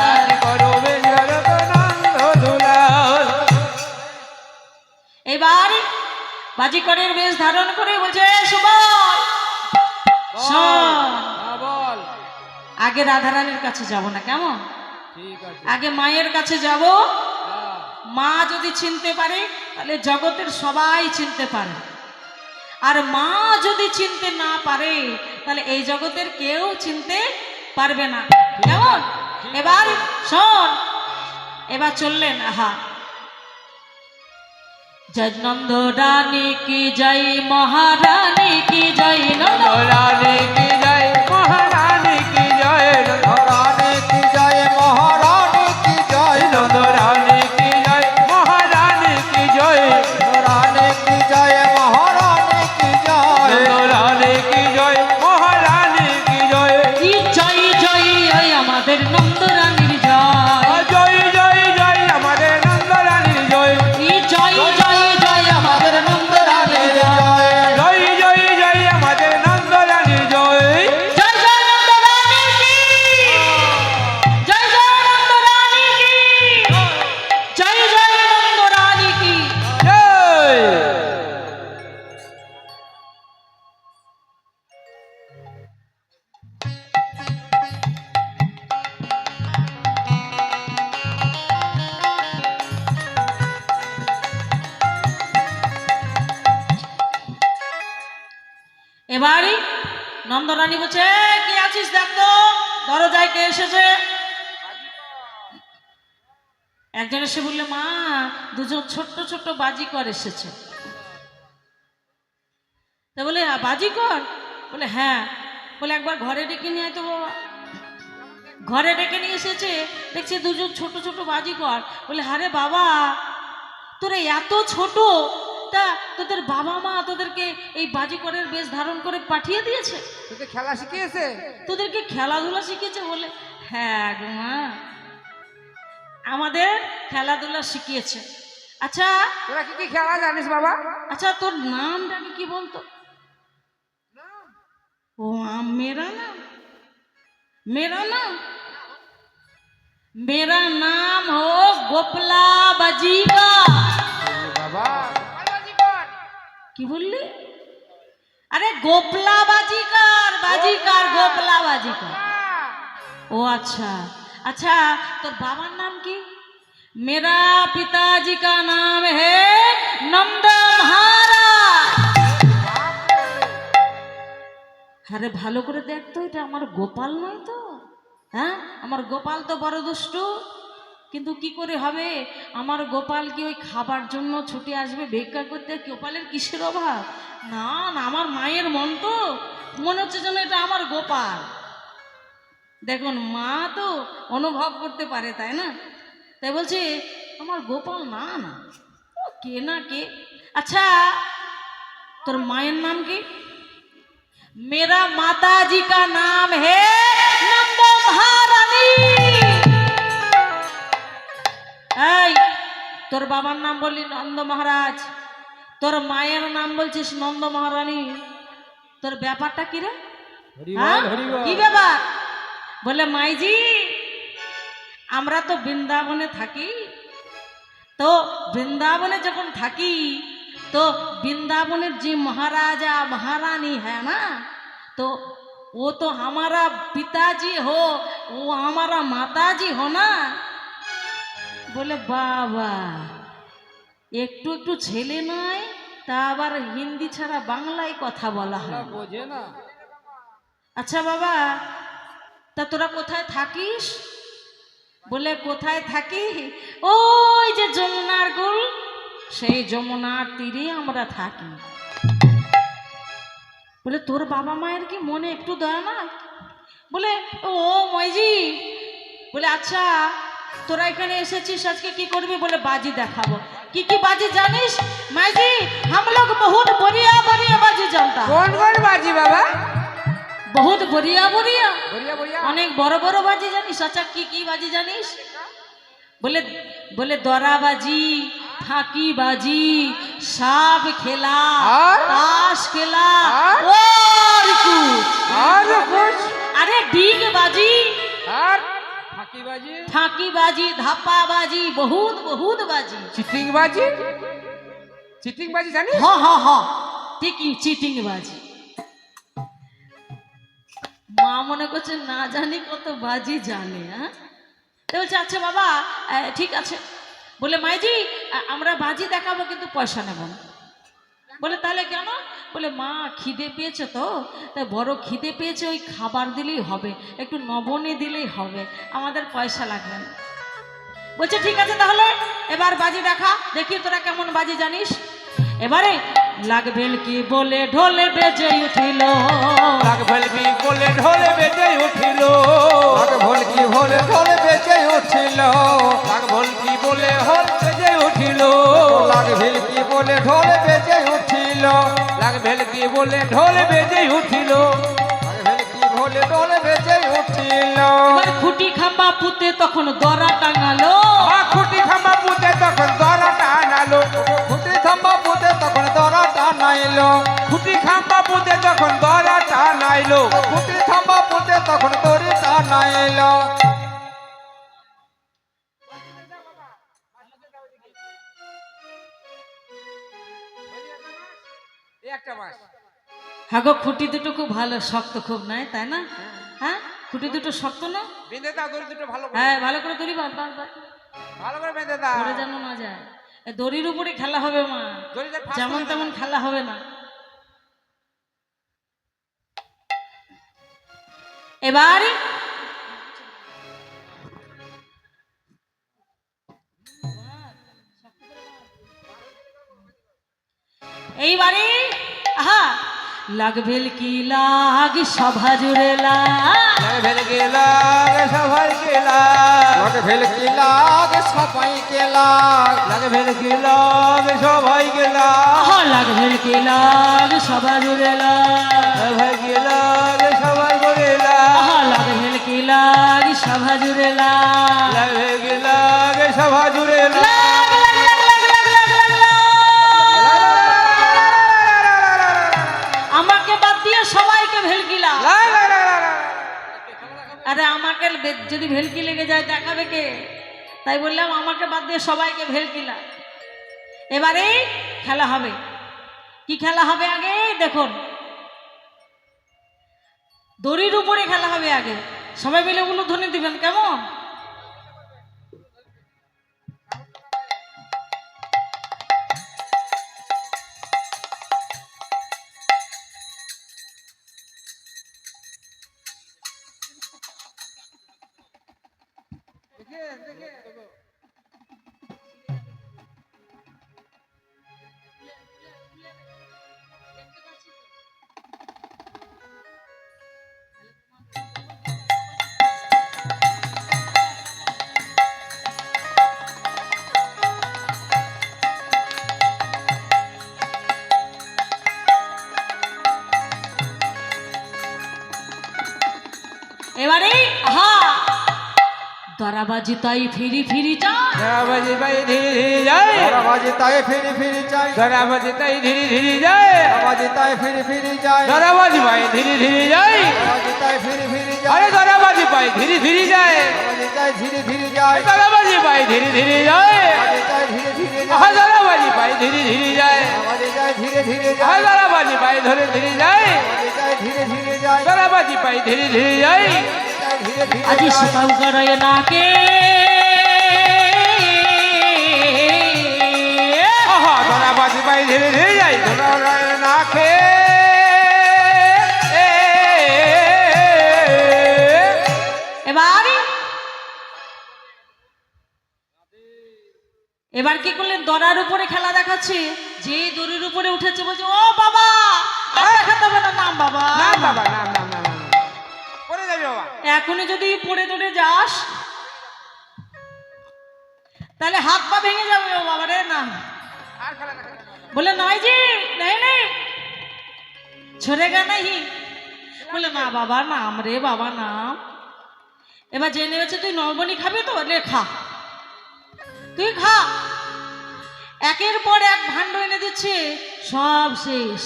বাজিকর বেশ ধরো তো নন্দ দুলাল। এবার বাজিকরের বেশ ধারণ করে বলছে, সুবল শোন, হ্যাঁ, বল। আগে রাধারানীর কাছে যাব না, কেমন? ঠিক আছে। আগে মায়ের কাছে যাব। হ্যাঁ, মা যদি চিনতে পারে তাহলে জগতের সবাই চিনতে পারে, আর মা যদি চিনতে না পারে তাহলে এই জগতের কেউ চিনতে পারবে না, কেমন? এবার শোন, এবার চললেন। আহা, জয় নন্দ রানী কি জয়, মহারানী কি জয়, নন্দ রানী কি জয়, মহারানী কি জয়, রানী কি জয়, মহারানী কি জয়, নন্দ রানী কি জয়, মহারানী কি জয়, রানী কি জয়, মহারানী কি জয়, নন্দ রানী কি জয়, মহারানী কি জয়, কি জয় জয় ওই আমাদের নন্দ রানীর জয়, জয় জয় জয় আমাদের নন্দ রানীর জয়, কি জয় জয় জয় আমাদের নন্দ রানীর জয়, জয় জয় জয় আমাদের নন্দ রানীর জয়, জয় জয় নন্দ রানী কি, জয় জয় নন্দ রানী কি, জয় জয় নন্দ রানী কি। জয়। এবারই নন্দরানী বলছে, "এই, কি আছিস দেখ তো, দরজায় কে এসেছে?" একজন এসে বললে, মা দুজন ছোট্ট ছোট্ট বাজিকর এসেছে। তা বলে, বাজিকর? বলে, হ্যাঁ। বলে, একবার ঘরে ডেকে নিয়ে আয় তো বাবা। ঘরে ডেকে নিয়ে এসেছে, দেখছি দুজন ছোট ছোট বাজিকর। বলে, আরে বাবা তোরা এত ছোট, তা তোদের বাবা মা তোদেরকে এই বাজিকরের বেশ ধারণ করে পাঠিয়ে দিয়েছে? তোকে খেলা শিখিয়েছে? তোদেরকে খেলাধুলা শিখিয়েছে? বলে, হ্যাঁ গো মা, আমাদের খেলাধুলা শিখিয়েছে। আচ্ছা তোরা কি কি খেলা জানিস বাবা? আচ্ছা, তোর নামটাকে কি বলতো? ও मेरा नाम, मेरा नाम, मेरा नाम हो गोपला बाजीका। বাবা কি বললি? আরে গোপলা বাজিকার, বাজিকার গোপলা বাজিকার। ও আচ্ছা আচ্ছা, তোর বাবার নাম কি? मेरा पिताजी का नाम है नंद महाराज। আরে ভালো করে দেখ তো, এটা আমার গোপাল নয় তো? হ্যাঁ, আমার গোপাল তো বড় দুষ্টু। কিন্তু কি করে হবে, আমার গোপাল কি ওই খাবার জন্য ছুটে আসবে ভিক্ষা করতে? গোপালের কিসের অভাব? না না, আমার মায়ের মন তো, মনে হচ্ছে যেন এটা আমার গোপাল। দেখুন, মা তো অনুভব করতে পারে, তাই না? তাই বলছে আমার গোপাল না না, ও কে না কে। আচ্ছা, তোর মায়ের নাম কি? मेरा माता जी का नाम है नंद महारानी। এই, তোর বাবার নাম বললি নন্দ মহারাজ, তোর মায়ের নাম বলছিস নন্দ মহারানী, তোর ব্যাপারটা কি রে? হ্যাঁ? কি ব্যাপার? বলে, মাইজি আমরা তো বৃন্দাবনে থাকি, তো বৃন্দাবনে যখন থাকি তো বৃন্दाবনের যে মহারাজা महारानी है ना, तो वो तो हमारा पिताजी हो, वो हमारा माताजी हो ना। বলে বাবা, একটু একটু ছেলে নয়, তা আবার হিন্দি ছাড়া বাংলায় কথা বলা হয়। বোঝে না। আচ্ছা বাবা, তা তোরা কোথায় থাকিস? বলে কোথায় থাকি, ওই যে যমুনার কুল, সেই যমুনার তীরে আমরা থাকি। বলে তোর বাবা মায়ের কি মনে একটু দয়া না? বলে ও ময়জি, বলে আচ্ছা তোরা এখানে এসেছিস আজকে কি করবি? বলে বাজি দেখাবো। কি কি বাজি জানিস? মাইজি हम लोग बहुत बढ़िया बढ़िया बाजी जानता है। কোন কোন বাজি বাবা? বহুত बढ़िया बढ़िया বড়িয়া বড়িয়া। অনেক বড় বড় বাজি জানিস। আচ্ছা কি কি বাজি জানিস? বলে বলে দরাবাজি, ফাঁকি বাজি, সাপ খেলা, আর? তাস খেলা, আর? और कुछ। আর কুছ? अरे डीग बाजी, আর ফাঁকি বাজি, फांकी बाजी, धापा बाजी, बहुत बहुत बाजी। চিটিং বাজি। চিটিং বাজি জানিস? हाँ हाँ हाँ ठीक ही চিটিং বাজি। মা মনে করছে না জানি কত বাজি জানে। হ্যাঁ, তো বলছে আচ্ছা বাবা ঠিক আছে। বলে মাইজি আমরা বাজি দেখাবো কিন্তু পয়সা নেব না। বলে তাহলে কেন? বলে মা খিদে পেয়েছে তো, তাই বড় খিদে পেয়েছে, ওই খাবার দিলেই হবে, একটু নবনে দিলেই হবে, আমাদের পয়সা লাগবে না। বলছে ঠিক আছে তাহলে এবার বাজি দেখা, দেখি তোরা কেমন বাজি জানিস। এবারে লাগবেন কি বলে ঢোলে বেজে উঠিল, লাগ ভলকি বলে ঢোলে বেজে উঠিল, লাগ ভলকি বলে ঢোলে বেজে উঠিল, লাগ ভলকি বলে হল বেজে উঠিল, লাগ ভিলকি বলে ঢোলে বেজে উঠিল, লাগ ভলকি বলে ঢোলে বেজে উঠিল, লাগ ভিলকি বলে ঢোলে বেজে উঠিল। এবার খুঁটি খাম্বা পুঁতে তখন দরা টাঙালো, খুঁটি খাম্বা পুঁতে তখন দরা টানালো, খুঁটি থাম্বা পুঁতে তখন দরা টানাইলো, খুঁটি খাম্বা পুঁতে তখন দরা টানাইলো, খুঁটি থাম্বা পুঁতে তখন দড়ি টানাইলো। একটা মাস হ্যাঁ গো খুঁটি দুটো খুব ভালো, শক্ত খুব নয় তাই না? হ্যাঁ খুঁটি দুটো শক্ত না? বেঁধে দাও দড়ি দুটো ভালো করে, হ্যাঁ ভালো করে দড়ি বাঁধ বাঁধ বাঁধ, ভালো করে বেঁধে দাও। পরে যেন না যায়। এ দড়ির উপরে খেলা হবে মা, দড়িটা ফাঁস যেমন করে তেমন দাও। খেলা হবে না। এবার এইবারে আহা লাগবেল কি লাগ সভা জুড়ে লাগ, লাগ ভলকি লাগ সবাই গেলা, লাগ ভিলকি লাগ সবাই কে লাগ, লাগ ভলকি লাগ সবাই গেলা, আহা লাগবেল কি লাগ সভা জুড়ে লাগ, সবাই গেলাগ সবাই গেলা, আহা লাগবেল কি লাগ সভা জুড়ে লাগ, লাগ ভলকি লাগ সভা জুড়ে লাগ, লাগ, লাগ, লাগ, লাগ, লাগ, লাগ, লাগ। আমাকে বাদ দিয়ে সবাইকে ভেলকিলা। আরে আমাকে যদি ভেলকি লেগে যায় দেখাবে কে? তাই বললাম আমাকে বাদ দিয়ে সবাইকে ভেলকিলা। এবারে খেলা হবে। কি খেলা হবে আগে দেখুন, দড়ির উপরে খেলা হবে আগে। সবাই মিলে উলুধ্বনি দিবেন কেমন? তারাবাজি তাই ফিরি ফিরি চায় ধরাবাজি পাই ধীরে ধীরে যায় ধরাবাজি তাই ফিরি ফিরি চাই ধরাবাজি তাই ধীরে ধীরে যায় ধরাবাজি তাই ফিরি ফিরি যায় ধরাবাজি পাই ধীরে ধীরে যায় ধরাবাজি তাই ফিরি ফিরি যায় আরে ধরাবাজি পাই ধীরে ধীরে যায় ধরাবাজি তাই ধীরে ধীরে যায় ধরাবাজি পাই ধীরে ধীরে যায় ধরাবাজি তাই ধীরে ধীরে যায় ধরাবাজি পাই ধীরে ধীরে যায় ধরাবাজি তাই ধীরে ধীরে যায় ধরাবাজি পাই ধরে ধীরে যায় ধরাবাজি তাই ধীরে ধীরে যায় ধরাবাজি পাই ধীরে ধীরে যায় তাই ধীরে ধীরে আজি যায় সকাল করায় নাকে আহা ধরাবাজি পাই ধীরে ধীরে যায় ধরা না খেয়ে এবার এবার কি করলেন দড়ার উপরে খেলা দেখাচ্ছে যে দড়ির উপরে উঠেছে বলছে ও বাবা আর দেখাতে হবে না নাম বাবা না বাবা না না না না পড়ে যাবে বাবা এখনই যদি পড়ে টড়ে যাস তাহলে হাত পা ভেঙে যাবে ও বাবা রে না আর খেলা দেখা बोले नहीं जी नहीं नहीं छोड़ेगा नहीं बोले ना बाबा नाम रे बाबा नाम এবার জেনে গেছে তুই নরবনি খাবি তো লে খা তুই খা একের পর এক ভাণ্ড এনে দিচ্ছে সব শেষ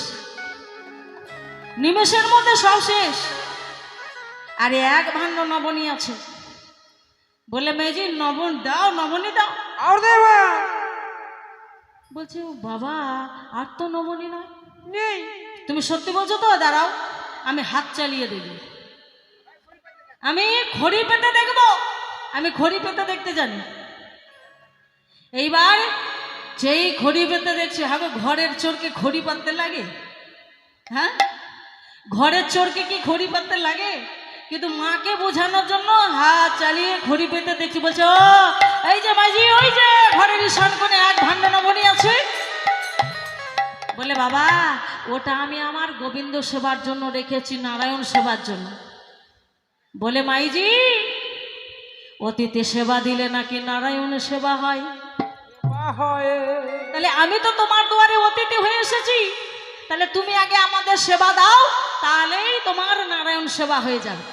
নিমেষের মধ্যে সব শেষ আর এক ভাণ্ড নবনী আছে বলে মেজি নবন দাও নবনী দাও আর দেবা বলছে ও বাবা আর তো নবনী নয় নেই তুমি সত্যি বলছো তো দাঁড়াও আমি হাত চালিয়ে দেব আমি খড়ি পেতে দেখবো আমি খড়ি পেতে দেখতে জানি এইবার যেই খড়ি পেতে দেখছি হ্যাঁ গো, ঘরের চোরকে খড়ি পাততে লাগে হ্যাঁ ঘরের চোরকে কি খড়ি পাততে লাগে কিন্তু মাকে বোঝানোর জন্য হাত চালিয়ে খড়ি পেতে দেখছি বলছে ও এই যে মাঝি ওই যে ঘরের ঈশান কোণে এক ভাণ্ড নবনী আছে বলে বাবা ওটা আমি আমার গোবিন্দ সেবার জন্য রেখেছি নারায়ণ সেবার জন্য বলে মাইজি অতীতে সেবা দিলে নাকি নারায়ণ সেবা হয় তাহলে আমি তো তোমার দুয়ারে অতিথি হয়ে এসেছি তাহলে তুমি আগে আমাদের সেবা দাও তাহলেই তোমার নারায়ণ সেবা হয়ে যাবে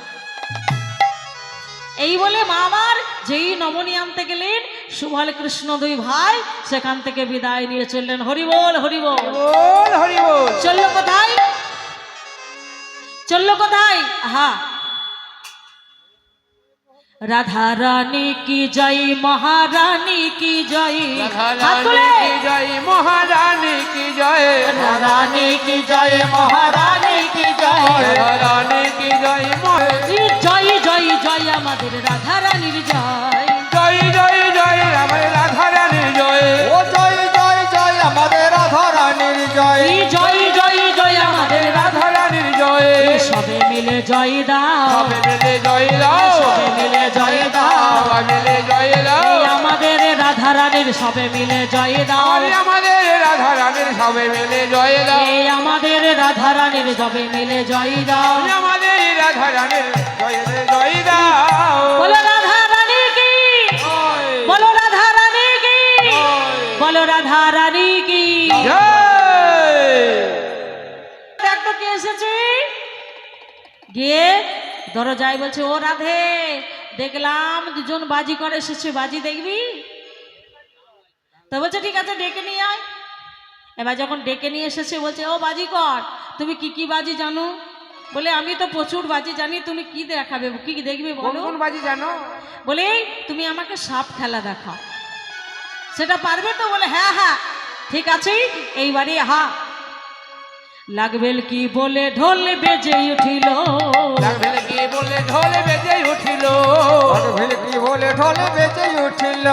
এই বলে মা আমার যেই নবনী আনতে গেলেন সুবল কৃষ্ণ দুই ভাই সেখান থেকে বিদায় নিয়ে চললেন হরিবোল হরিবোল বল হরি বল চললো কোথায় চললো কোথায় হা রাধা রানী কি জয় মহারানী কি জয় হাত তুলে। রাধারানী কি জয় মহারানী কি জয় রানী কি জয় মহারানী কি জয় রাধারানী কি জয় জয় জয় জয় আমাদের রাধা রানীর জয় জয় জয় জয় আমার রাধারানী জয় ও জয় জয় জয় আমাদের রাধা রানীর জয় জয় জয় জয় আমাদের রাধা রাধারানীর জয় সবে মিলে জয় দাও সবে মিলে জয় দাও সবে মিলে জয় দাও সবে মিলে জয় দাও এই আমাদের রাধা রানীর সবে মিলে জয় দাও আমাদের রাধারানীর সবে মিলে জয় দাও এই আমাদের রাধা রানীর সবে মিলে জয় দাও আমাদের রাধারানীর জয় জয় দাও বলো রাধা রানী কি বলো রাধা রানী কি বলো রাধা রানী কি দেখতো কে এসেছে গিয়ে দরজায় বলছে ও রাধে দেখলাম দুজন বাজি করে এসেছে বাজি দেখবি তো বলছে ঠিক আছে ডেকে নিয়ে আয় এবার যখন ডেকে নিয়ে এসেছে বলছে ও বাজি কর তুমি কি কি বাজি জানো বলে আমি তো প্রচুর বাজি জানি তুমি কি দেখাবে কি দেখবে কোন বলো কোন বাজি জানো বলে তুমি আমাকে সাপ খেলা দেখাও সেটা পারবে তো বলে হ্যাঁ হ্যাঁ ঠিক আছে এইবারে হা লাগবেল কি বলে ঢোল বেজে উঠিল লাগবে কি বলে ঢোল বেজে উঠিল ভেলকি বলে ঢোলে বেঁচে উঠিল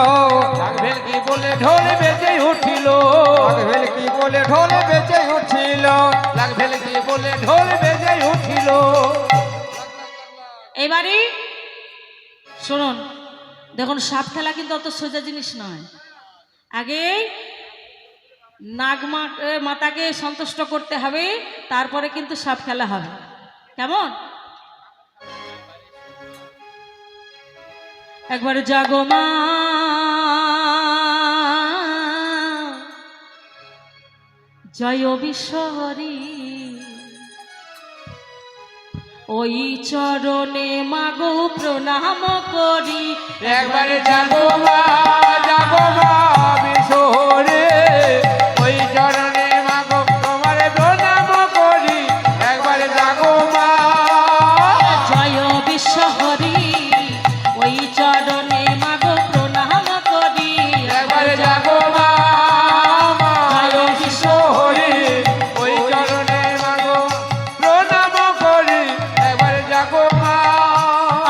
লাগবে কি বলে ঢোল বেজে উঠিল ভেলকি বলে ঢোলে বেঁচে উঠিল লাগবে কি বলে ঢোল বেজে উঠিল এবারে শুনুন দেখুন সাপ খেলা কিন্তু অত সোজা জিনিস নয় আগে নাগমা মাতাকে সন্তুষ্ট করতে হবে তারপরে কিন্তু সাপ খেলা হবে কেমন একবার জাগো মা জয় বিশ্বহরি ওই চরণে মাগো প্রণাম করি। একবারে জাগো মা বিশোরে, ওই চরণে মাগো তোমার প্রণাম করি। একবারে জাগো মা। জয় বিশ্বহরি, ওই চরণে মাগো প্রণাম করি। একবারে জাগো মা জয় বিশ্বহরি, ওই চরণে মাগো প্রণাম করি। একবারে জাগো মা।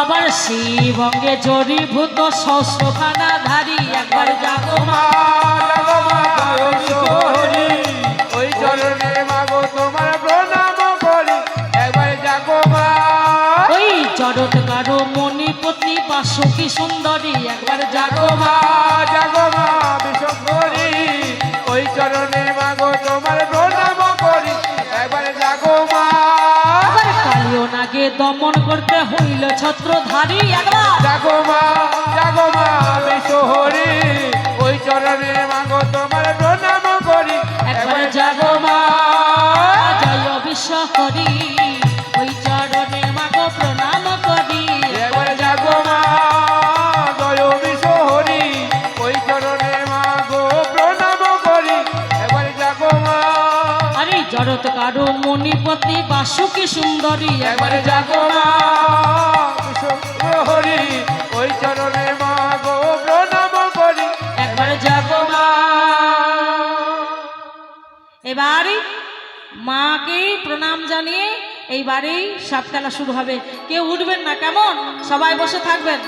আবার শিবঙ্গে জড়ীভূত শস্ত্রখানা ধারি। একবার জাগো মা। জাগো মা জয় বিশ্বহরি, ওই চরণে মাগো তোমার প্রণাম করি। একবারে জাগো মা। ওই জড়ত কারো মণি পত্নী বাসুকি সুন্দরী। একবার জাগো মা। জাগো মা বিশ্বহরি, ওই চরণে মাগো তোমার প্রণাম করি। একবারে জাগো মা। আবার কালিও নাগে দমন করতে হইল ছত্রধারী। একবার জাগো মা বিশ্বহরি, ওই চরণে মাগো তোমার প্রণাম করি। একবারে জাগো মা। জয় বিশ্বহরি, ওই চরণে মাগো প্রণাম করি। একবারে জাগো মা জয় বিশ্বহরি, ওই চরণে মাগো প্রণাম করি। একবারে জাগো মা। আরে জড়ত কারো মণি পত্নী বাসুকি সুন্দরী। একবারে জাগো মা বিশ্বহরি, ওই চরণে মাগো প্রণাম করি। একবার জাগো মা। এবারে মাকে প্রণাম জানিয়ে এইবারেই সাপ খেলা শুরু হবে। কেউ উঠবেন না, কেমন? সবাই বসে থাকবেন।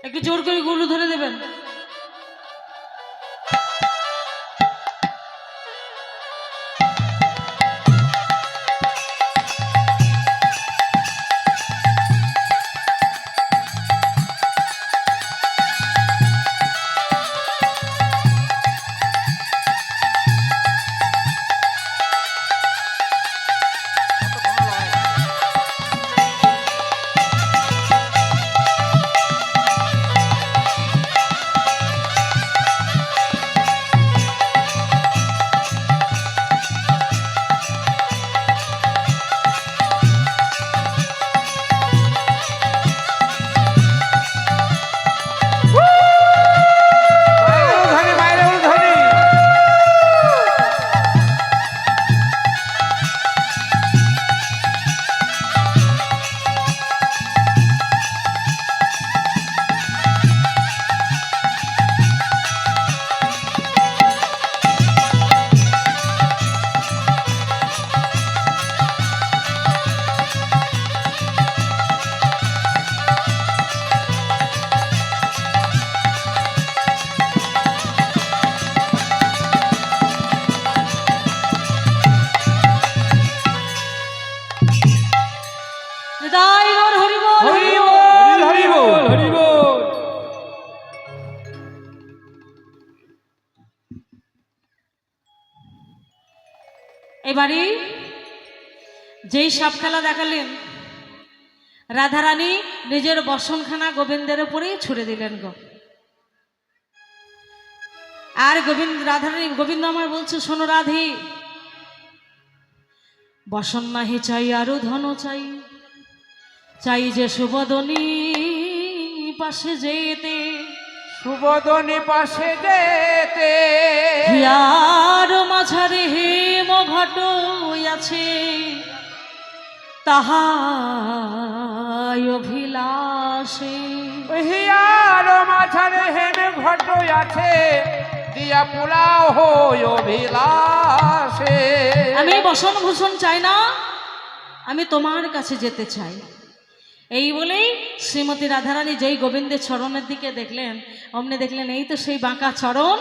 একটু জোর করে গুরু ধরে দেবেন। হরি বল হরি বল হরি বল। এবারে যেই সাপ খেলা দেখালেন, রাধারানী নিজের বসনখানা গোবিন্দের উপরেই ছুড়ে দিলেন গো। আর রাধারানী গোবিন্দ আমায় বলছে, শোনো রাধে, বসন নাহি চাই আরো ধন চাই, চাই যে সুবদনী পাশে যেতে, সুবদনী পাশে যেতে, হিয়ার মাঝারে হেম ঘট আছে, তাহাই অভিলাষে। হিয়ার মাঝারে হেম ঘট আছে, দিয়া পোলাও হই অভিলাষে। আমি বসন ভূষণ চাই না, আমি তোমার কাছে যেতে চাই। এই বলেই শ্রীমতী রাধারানী যেই গোবিন্দের চরণের দিকে দেখলেন, অমনি দেখলেন এই তো সেই বাঁকা চরণ,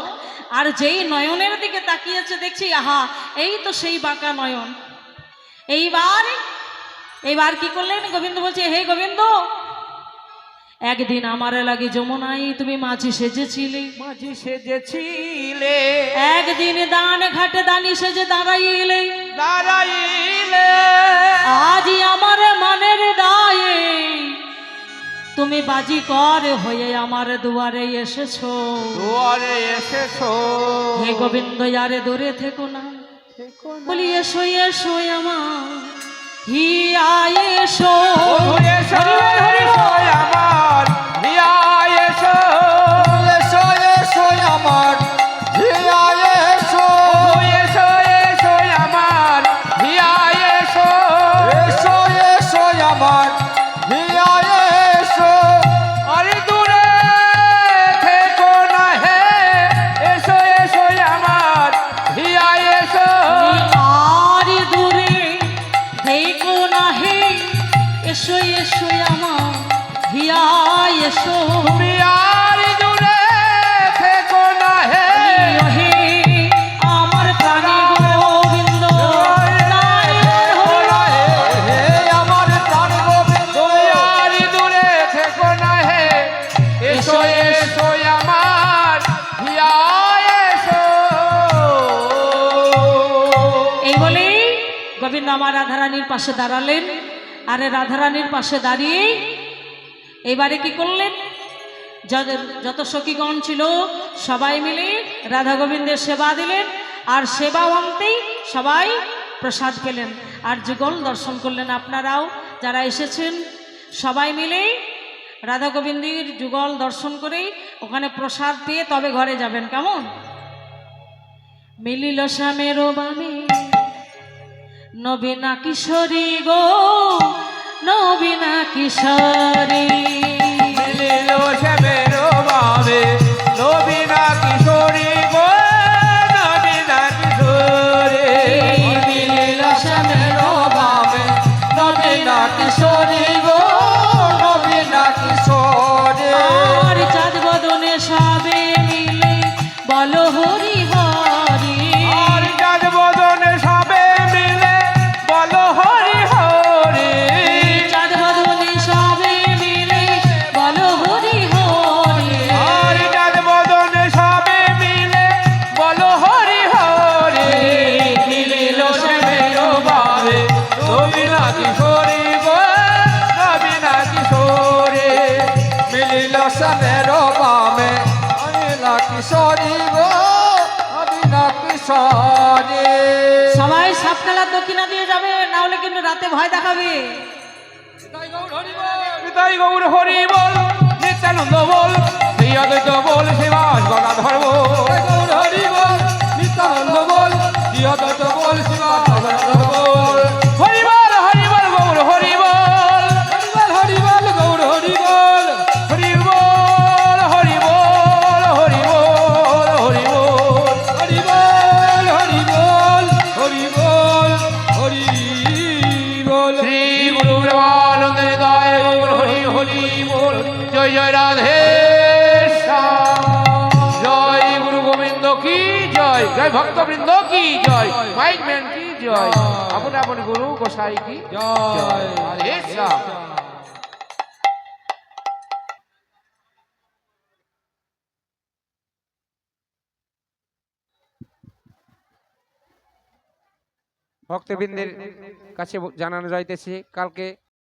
আর যেই নয়নের দিকে তাকিয়েছে দেখছি, আহা এই তো সেই বাঁকা নয়ন। এইবার কি করলেন, গোবিন্দ বলছে, হে গোবিন্দ, একদিন আমার লাগে যমুনাই তুমি মাঝি সেজেছিলে, মাঝি সেজেছিলে, একদিন দান ঘাটে দানি সেজে দাঁড়াইলে, দাঁড়াইলে, আজই আমার মনের দায়ে তুমি বাজি কর হয়ে আমার দুয়ারে এসেছো, দুয়ারে এসেছো। হে গোবিন্দ আরে দূরে থেকো না, বলি এসো এসো আমার হিয়া এসো, এসো এসো আমার হিয়া এসো, এসো এসো আমার হিয়া এসো, এসো এসো আমার হিয়া এসো, এসো এসো আমার হিয়া এসো, আরে দূরে থেকো না হে, এসো এসো আমার হিয়া এসো, আর দূরে দেখো না হে, এসো এসো আমার হিয়া এসো, তুমি আর দূরে থেকো না হে, হে আমার প্রাণী গোবিন্দ নারায়ণ হরি। হে আমার প্রাণ গোবিন্দ, তুমি আর দূরে থেকো না হে, এসো এসো আমার হিয়া এসো। এই বলেই গোবিন্দ আমার রাধারানীর পাশে দাঁড়ালেন, আরে রাধারানীর পাশে দাঁড়িয়ে এবারে কি করলেন, যাদের যত সখীগণ ছিল সবাই মিলে রাধা গোবিন্দের সেবা দিলেন, আর সেবা অন্তেই সবাই প্রসাদ পেলেন আর যুগল দর্শন করলেন। আপনারাও যারা এসেছেন সবাই মিলে রাধা গোবিন্দের যুগল দর্শন করেই ওখানে প্রসাদ পেয়ে তবে ঘরে যাবেন। কেমন মিলিল শ্যামের বামে নবীনা কিশোরী গো, নবীনা কিশোরী, মিলিল শ্যামের বামে নবীনা কিশোরী গো, নবীনা কিশোরী, মিলিল শ্যামের বামে নবীনা কিশোরী গো, নবীনা কিশোরী, আর চাঁদ বদনে সবে মিলে বলো হরি হরি, আর চাঁদ বদনে সবে মিলে বলো হরি হরি, চাঁদ বদনে সবে মিলে বলো হরি হরি, আর চাঁদ বদনে সবে মিলে বলো হরি হরি, মিলিল শ্যামের বামে নবীনা কিশোরী গো, নবীনা কিশোরী, মিলিল শ্যামের বামে নবীনা কিশোরী গো, নবীনা কিশোরী, সবাই সাপ খেলার দক্ষিণা দিয়ে যাবে, না হলে কিন্তু রাতে ভয় দেখাবে। নিতাই গৌর হরি বল, নিত্যানন্দ বল, শ্রী অদ্বৈত বল, শিবাস গদাধর বল, গৌর হরি বল, নিত্যানন্দ বল, জিয়দত্ত বল, শিবানন্দ বল, হরি বল হরি বল গৌর হরি বল, হরি বল গৌর হরি বল, হরি বল হরি বল হরি বল হরি বল, হরি বল হরি বল, হরি বল হরি বল, শ্রী গুরু ব্রহ্মানন্দ হৃদয় গৌর হরি হরি বল, জয় জয় রাধে শ্যাম, জয় গুরু গোবিন্দ কি জয়, জয় ভক্তবৃন্দ কি জয়, মাইক ম্যান কি জয়, আপন আপন গুরু গোসাই কি জয় রাধে শ্যাম। ভক্তবৃন্দের কাছে জানানো যাইতেছে কালকে